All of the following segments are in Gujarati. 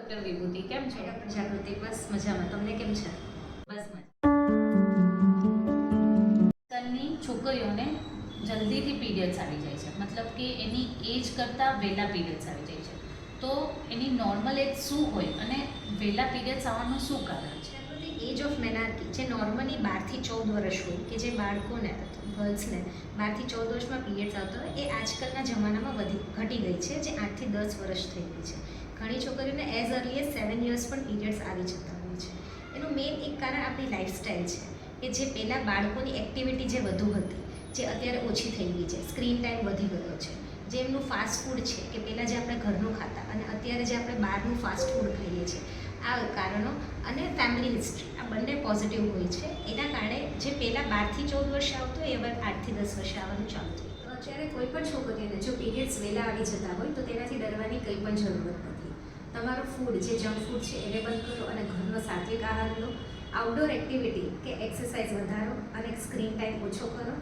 ડૉક્ટર વિભૂતિ, કેમ છો? ડૉક્ટર જાગૃતિ, બસ મજામાં. તમને કેમ છે? બસ મજા. આજકાલની છોકરીઓને જલ્દીથી પીરિયડ્સ આવી જાય છે, મતલબ કે એની એજ કરતાં વહેલા પીરિયડ્સ આવી જાય છે. તો એની નોર્મલ એજ શું હોય અને વહેલા પીરિયડ્સ આવવાનું શું કારણ છે? એજ ઓફ મેનાર્કી જે નોર્મલી 12 થી 14 વર્ષ હોય કે જે બાળકોને ગર્લ્સને 12 થી 14 વર્ષમાં પીરિયડ્સ આવતા હોય એ આજકાલના જમાનામાં ઘટી ગઈ છે, જે 8 થી 10 વર્ષ થઈ ગઈ છે. ઘણી છોકરીઓને એઝ અર્લી એઝ 7 યર્સ પણ પીરિયડ્સ આવી જતા હોય છે. એનું મેઇન એક કારણ આપણી લાઇફસ્ટાઈલ છે કે જે પહેલાં બાળકોની એક્ટિવિટી જે વધુ હતી, જે અત્યારે ઓછી થઈ ગઈ છે. સ્ક્રીન ટાઈમ વધી ગયો છે. જે એમનું ફાસ્ટ ફૂડ છે કે પહેલાં જે આપણે ઘરનું ખાતા અને અત્યારે જે આપણે બહારનું ફાસ્ટ ફૂડ ખાઈએ છીએ, આ કારણો અને ફેમિલી હિસ્ટ્રી આ બંને પોઝિટિવ હોય છે. એના કારણે જે પહેલાં 12 થી 14 વર્ષે આવતું હોય એ હવે 8 થી 10 વર્ષે આવવાનું ચાલુ થયું. તો અત્યારે કોઈ પણ છોકરીને જો પીરિયડ્સ વહેલા આવી જતા હોય તો તેનાથી ડરવાની કંઈ પણ જરૂરત નથી. તમારું ફૂડ જે જંક ફૂડ છે એને બંધ કરો અને ઘરનો સાત્વિક આહાર લો. આઉટડોર એક્ટિવિટી કે એક્સરસાઇઝ વધારો અને સ્ક્રીન ટાઈમ ઓછો કરો.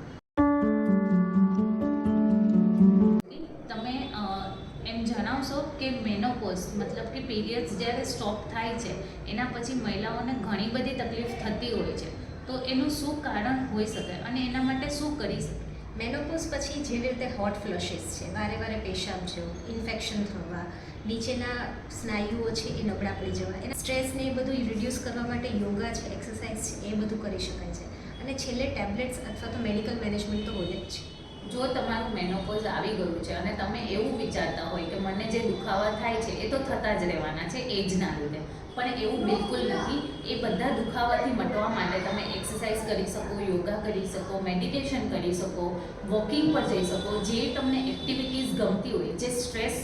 તમે એમ જણાવશો કે મેનોપોઝ મતલબ કે પીરિયડ્સ જ્યારે સ્ટોપ થાય છે એના પછી મહિલાઓને ઘણી બધી તકલીફ થતી હોય છે, તો એનું શું કારણ હોઈ શકે અને એના માટે શું કરી શકે? મેનોપોઝ પછી જેવી રીતે હોટ ફ્લશીસ છે, વારે વારે પેશાબ જેવું, ઇન્ફેક્શન થવા, નીચેના સ્નાયુઓ છે એ નબળા પડી જવા, એના સ્ટ્રેસને એ બધું રિડ્યુસ કરવા માટે યોગા છે, એક્સરસાઇઝ છે, એ બધું કરી શકાય છે. અને છેલ્લે ટેબ્લેટ્સ અથવા તો મેડિકલ મેનેજમેન્ટ તો હોય જ છે. જો તમારું મેનોપોઝ આવી ગયું છે અને તમે એવું વિચારતા હોય કે મને જે દુખાવા થાય છે એ તો થતા જ રહેવાના છે એજના લીધે, પણ એવું બિલકુલ નથી. એ બધા દુખાવાથી મટવા માટે તમે એક્સરસાઇઝ કરી શકો, યોગા કરી શકો, મેડિટેશન કરી શકો, વોકિંગ પર જઈ શકો, જે તમને એક્ટિવિટીઝ ગમતી હોય, જે સ્ટ્રેસ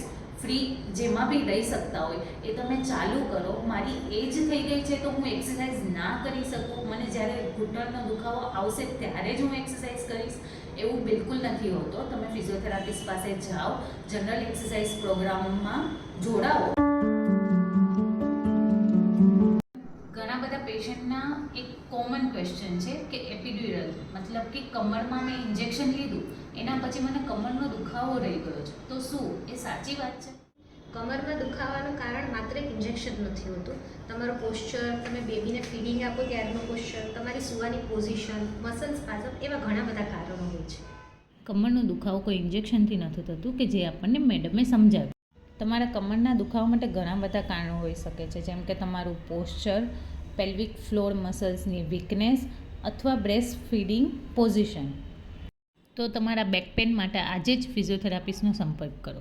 ફ્રી જેમાં બી રહી શકતા હોય એ તમે ચાલુ કરો. મારી એજ થઈ ગઈ છે તો હું એક્સરસાઇઝ ના કરી શકું, મને જ્યારે ઘૂંટણનો દુખાવો આવશે ત્યારે જ હું એક્સરસાઇઝ કરીશ, એવું બિલકુલ નથી હોતો. તમે ફિઝિયોથેરાપિસ્ટ પાસે જાઓ, જનરલ એક્સરસાઇઝ પ્રોગ્રામમાં જોડાઓ. ઘણા બધા પેશન્ટના એક કોમન ક્વેશ્ચન છે કે એપિડ્યુરલ મતલબ કે કમરમાં મેં ઇન્જેક્શન લીધું એના પછી મને કમરનો દુખાવો રહી ગયો છે, તો શું એ સાચી વાત છે? કમરમાં દુખાવાનું કારણ માત્ર એક ઇન્જેક્શન નથી હોતું. તમારો પોસ્ચર, તમે બેબીને ફીડિંગ આપો ત્યારનું પોસ્ચર, તમારી સુવાની પોઝિશન, મસલ્સ સ્પાઝમ, એવા ઘણા બધા કારણો હોય છે. કમરનો દુખાવો કોઈ ઇન્જેક્શનથી નથી થતું કે જે આપણને મેડમે સમજાવ્યું. તમારા કમરના દુખાવા માટે ઘણા બધા કારણો હોઈ શકે છે, જેમ કે તમારું પોસ્ચર, પેલ્વિક ફ્લોર મસલ્સની વીકનેસ અથવા બ્રેસ્ટ ફીડિંગ પોઝિશન. તો તમારા બેક પેન માટે આજે જ ફિઝિયોથેરાપિસ્ટનો સંપર્ક કરો.